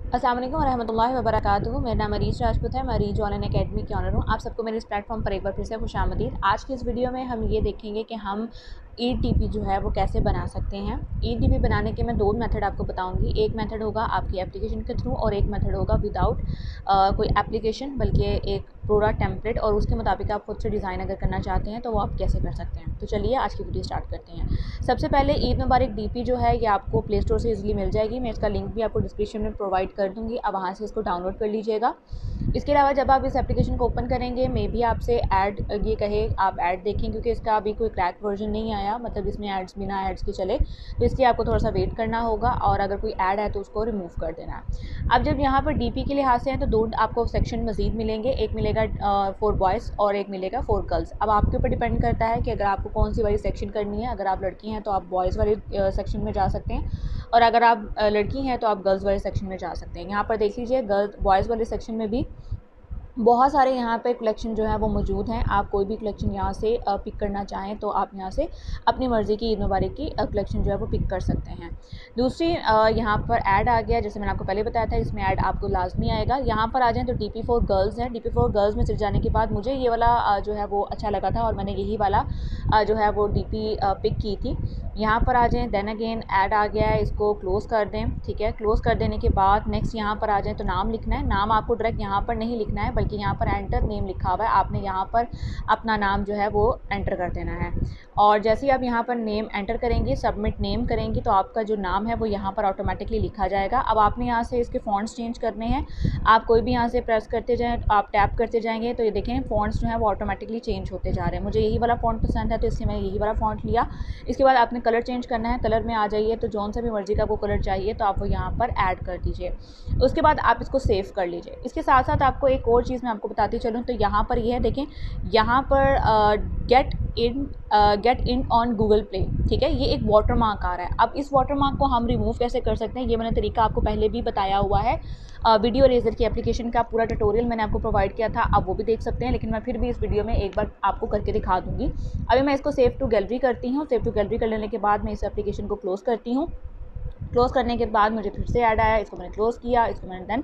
अस्सलाम वालेकुम रहमतुल्लाहि व बरकातुहू। मेरा नाम अरीज राजपूत है। मैं अरीज ऑनलाइन अकेडमी की ऑनर हूँ। आप सबको मेरे इस प्लेटफॉर्म पर एक बार फिर से खुशामदीद। आज की इस वीडियो में हम ये देखेंगे कि हम ईटीपी जो है वो कैसे बना सकते हैं। ईटीपी बनाने के मैं दो मेथड आपको बताऊंगी। एक मेथड होगा आपकी एप्लीकेशन के थ्रू और एक मेथड होगा विदाउट कोई एप्लीकेशन, बल्कि एक पूरा टेम्पलेट और उसके मुताबिक आप खुद से डिज़ाइन अगर करना चाहते हैं तो वो आप कैसे कर सकते हैं। तो चलिए आज की वीडियो स्टार्ट करते हैं। सबसे पहले ईद मुबारक डीपी जो है ये आपको प्ले स्टोर से इजीली मिल जाएगी। मैं इसका लिंक भी आपको डिस्क्रिप्शन में प्रोवाइड कर दूँगी, आप वहाँ से इसको डाउनलोड कर लीजिएगा। इसके अलावा जब आप इस एप्लीकेशन को ओपन करेंगे, मे भी आपसे ऐड ये कहे आप ऐड देखें, क्योंकि इसका अभी कोई क्रैक वर्जन नहीं आया, मतलब इसमें ऐड्स बिना ऐड्स के चले, तो इसलिए आपको थोड़ा सा वेट करना होगा और अगर कोई ऐड है तो उसको रिमूव कर देना है। अब जब यहाँ पर डीपी के लिहाज से हैं तो दो आपको सेक्शन मजीद मिलेंगे, एक मिलेगा फॉर बॉयज़ और एक मिलेगा फॉर गर्ल्स। अब आपके ऊपर डिपेंड करता है कि अगर आपको कौन सी वाली सेक्शन करनी है। अगर आप लड़की हैं तो आप बॉयज़ वाले सेक्शन में जा सकते हैं, और अगर आप लड़की हैं तो आप गर्ल्स वाले सेक्शन में जा सकते हैं। यहाँ पर देख लीजिए, गर्ल्स बॉयज़ वाले सेक्शन में भी बहुत सारे यहाँ पे कलेक्शन जो है वो मौजूद हैं। आप कोई भी कलेक्शन यहाँ से पिक करना चाहें तो आप यहाँ से अपनी मर्ज़ी की ईद मुबारक की कलेक्शन जो है वो पिक कर सकते हैं। दूसरी यहाँ पर ऐड आ गया, जैसे मैंने आपको पहले बताया था, इसमें ऐड आपको लाजमी आएगा। यहाँ पर आ जाएँ तो डीपी फॉर गर्ल्स है। डीपी फॉर गर्ल्स में चले जाने के बाद मुझे ये वाला जो है वो अच्छा लगा था और मैंने यही वाला जो है वो डीपी पिक की थी। यहाँ पर आ जाएँ, देन अगेन ऐड आ गया है, इसको क्लोज़ कर दें। ठीक है, क्लोज़ कर देने के बाद नेक्स्ट यहाँ पर आ जाएँ तो नाम लिखना है। नाम आपको डायरेक्ट यहाँ पर नहीं लिखना है, बल्कि यहाँ पर एंटर नेम लिखा हुआ है, आपने यहाँ पर अपना नाम जो है वो एंटर कर देना है। और जैसे ही आप यहाँ पर नेम एंटर करेंगे, सबमिट नेम करेंगी, तो आपका जो नाम है वो यहाँ पर ऑटोमेटिकली लिखा जाएगा। अब आपने यहाँ से इसके फ़ॉन्ट्स चेंज करने हैं। आप कोई भी यहाँ से प्रेस करते जाएँ, आप टैप करते जाएंगे तो ये देखें फ़ॉन्ट्स जो है वो ऑटोमेटिकली चेंज होते जा रहे हैं। मुझे यही वाला फ़ॉन्ट पसंद है तो इसलिए मैंने यही वाला फ़ॉन्ट लिया। इसके बाद आपने कलर चेंज करना है। कलर में आ जाइए, तो जौन सा भी मर्ज़ी का आपको कलर चाहिए तो आप वो यहाँ पर ऐड कर दीजिए। उसके बाद आप इसको सेव कर लीजिए। इसके साथ साथ आपको एक और चीज़ मैं आपको बताती चलूँ, तो यहाँ पर ये है, देखें यहाँ पर get in on Google play. ठीक है, ये एक वाटर मार्क आ रहा है। अब इस वाटर मार्क को हम रिमूव कैसे कर सकते हैं, ये मैंने तरीका आपको पहले भी बताया हुआ है। वीडियो इरेजर की एप्लीकेशन का पूरा ट्यूटोरियल मैंने आपको प्रोवाइड किया था, आप वो भी देख सकते हैं, लेकिन मैं फिर भी इस वीडियो में एक बार आपको करके दिखा दूँगी। अभी मैं इसको सेव टू गैलरी करती हूँ। सेव टू गैलरी कर लेने के बाद मैं इस एप्लीकेशन को क्लोज़ करती हूँ। क्लोज़ करने के बाद मुझे फिर से ऐड आया, इसको मैंने क्लोज़ किया, इसको मैंने देन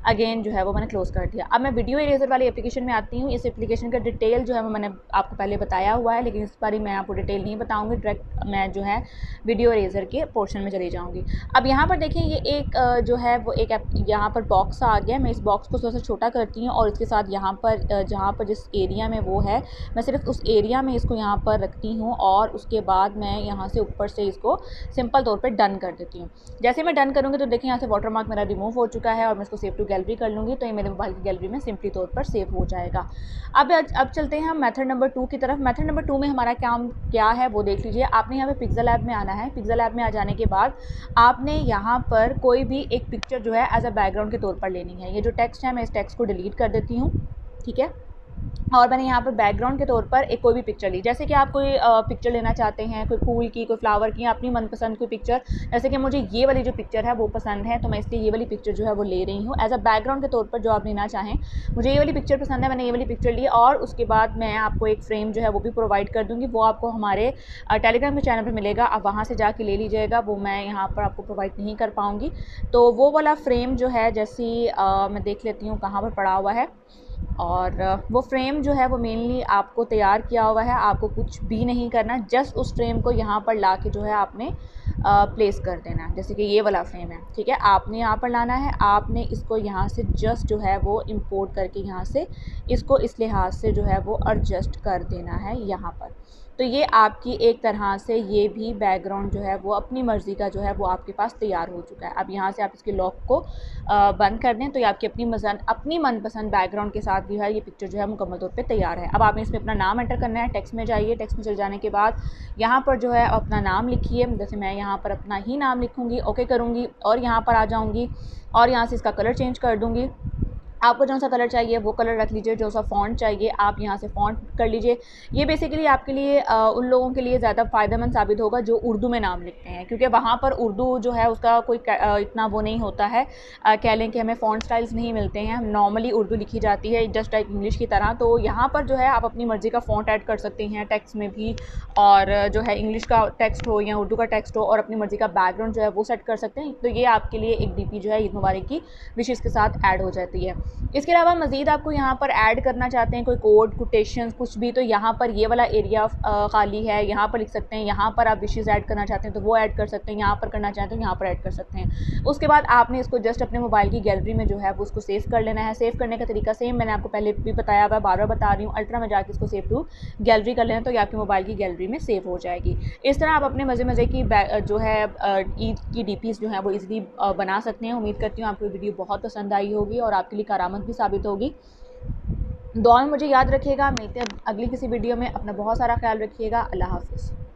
अगेन जो है वो मैंने क्लोज़ कर दिया। अब मैं वीडियो इरेजर वाली एप्लीकेशन में आती हूँ। इस एप्लीकेशन का डिटेल जो है वो मैंने आपको पहले बताया हुआ है, लेकिन इस बार मैं आपको डिटेल नहीं बताऊँगी, डायरेक्ट मैं जो है वीडियो इरेजर के पोर्शन में चली जाऊँगी। अब यहाँ पर देखें, ये एक जो है वो एक यहाँ पर बॉक्स आ गया। मैं इस बॉक्स को थोड़ा सा छोटा करती हूँ और इसके साथ यहाँ पर जहाँ पर जिस एरिया में वो है, मैं सिर्फ उस एरिया में इसको यहाँ पर रखती हूँ और उसके बाद मैं यहाँ से ऊपर से इसको सिंपल तौर पर डन कर देती हूँ। जैसे मैं डन करूँगी तो देखिए यहाँ से वाटर मार्क मेरा रिमूव हो चुका है और मैं इसको सेव टू गैलरी कर लूँगी तो ये मेरे मोबाइल की गैलरी में सिंपली तौर पर सेव हो जाएगा। अब चलते हैं हम मेथड नंबर 2 की तरफ। मेथड नंबर 2 में हमारा काम क्या है वो देख लीजिए। आपने यहाँ पे पिक्सेल ऐप में आना है। पिक्सेल ऐप में आ जाने के बाद आपने यहाँ पर कोई भी एक पिक्चर जो है एज अ बैकग्राउंड के तौर पर लेनी है। ये जो टेक्स्ट है मैं इस टेक्स्ट को डिलीट कर देती हूँ। ठीक है, और मैंने यहाँ पर बैकग्राउंड के तौर पर एक कोई भी पिक्चर ली। जैसे कि आप कोई पिक्चर लेना चाहते हैं, कोई फूल की, कोई फ्लावर की, अपनी मनपसंद कोई पिक्चर। जैसे कि मुझे ये वाली जो पिक्चर है वो पसंद है, तो मैं इसलिए ये वाली पिक्चर जो है वो ले रही हूँ एज अ बैकग्राउंड के तौर पर। जो आप लेना चाहें, मुझे ये वाली पिक्चर पसंद है, मैंने ये वाली पिक्चर ली। और उसके बाद मैं आपको एक फ्रेम जो है वो भी प्रोवाइड कर दूँगी, वो आपको हमारे टेलीग्राम के चैनल पर मिलेगा, आप वहाँ से जाके ले लीजिएगा। वो मैं यहाँ पर आपको प्रोवाइड नहीं कर पाऊँगी। तो वो वाला फ्रेम जो है, जैसी मैं देख लेती हूँ कहाँ पर पड़ा हुआ है, और वो फ्रेम जो है वो मेनली आपको तैयार किया हुआ है। आपको कुछ भी नहीं करना, जस्ट उस फ्रेम को यहाँ पर ला के जो है आपने प्लेस कर देना है। जैसे कि ये वाला फ्रेम है, ठीक है, आपने यहाँ पर लाना है, आपने इसको यहाँ से जस्ट जो है वो इंपोर्ट करके यहाँ से इसको इस लिहाज से जो है वो एडजस्ट कर देना है यहाँ पर। तो ये आपकी एक तरह से ये भी बैकग्राउंड जो है वो अपनी मर्ज़ी का जो है वो आपके पास तैयार हो चुका है। अब यहाँ से आप इसके लॉक को बंद कर दें तो ये आपकी अपनी मनपसंद बैकग्राउंड के साथ जो है ये पिक्चर जो है मुकम्मल तौर पे तैयार है। अब आपने इसमें अपना नाम एंटर करना है। टेक्स्ट में जाइए, टेक्स्ट में चले जाने के बाद यहाँ पर जो है अपना नाम लिखिए। जैसे मैं यहाँ पर अपना ही नाम लिखूँगी, ओके करूँगी और यहाँ पर आ जाऊँगी और यहाँ से इसका कलर चेंज कर दूँगी। आपको जौन सा कलर चाहिए वो कलर रख लीजिए, जो सा फ़ॉन्ट चाहिए आप यहाँ से फ़ॉन्ट कर लीजिए। ये बेसिकली आपके लिए उन लोगों के लिए ज़्यादा फ़ायदेमंद साबित होगा जो उर्दू में नाम लिखते हैं, क्योंकि वहाँ पर उर्दू जो है उसका कोई इतना वो नहीं होता है, कह लें कि हमें फ़ॉन्ट स्टाइल्स नहीं मिलते हैं, नॉर्मली उर्दू लिखी जाती है जस्ट लाइक इंग्लिश की तरह। तो यहाँ पर जो है आप अपनी मर्ज़ी का फ़ॉन्ट ऐड कर सकते हैं टेक्स्ट में भी, और जो है इंग्लिश का टेक्स्ट हो या उर्दू का टेक्स्ट हो, और अपनी मर्ज़ी का बैकग्राउंड जो है वो सेट कर सकते हैं। तो ये आपके लिए एक डीपी जो है ईद मुबारक की विशेज़ के साथ ऐड हो जाती है। इसके अलावा मज़ीद आपको यहाँ पर ऐड करना चाहते हैं कोई कोड, कोटेशंस कुछ भी, तो यहाँ पर ये वाला एरिया खाली है, यहाँ पर लिख सकते हैं। यहाँ पर आप विशेज़ ऐड करना चाहते हैं तो वो ऐड कर सकते हैं, यहाँ पर करना चाहते हैं तो यहाँ पर ऐड कर सकते हैं। उसके बाद आपने इसको जस्ट अपने मोबाइल की गैलरी में जो है वो उसको सेव कर लेना है। सेव करने का तरीका सेम मैंने आपको पहले भी बताया हुआ है, बार बार बता रही हूँ। अल्ट्रा में जाके इसको सेव टू गैलरी कर लेना, तो ये आपके मोबाइल की गैलरी में सेव हो जाएगी। इस तरह आप अपने मज़े की जो है ईद की डीपीज़ जो है वो ईज़िली बना सकते हैं। उम्मीद करती हूँ आपको वीडियो बहुत पसंद आई होगी और आपके लिए करामत भी साबित होगी। दुआ में मुझे याद रखिएगा। मिलते हैं अगली किसी वीडियो में। अपना बहुत सारा ख्याल रखिएगा। अल्लाह हाफ़िज़।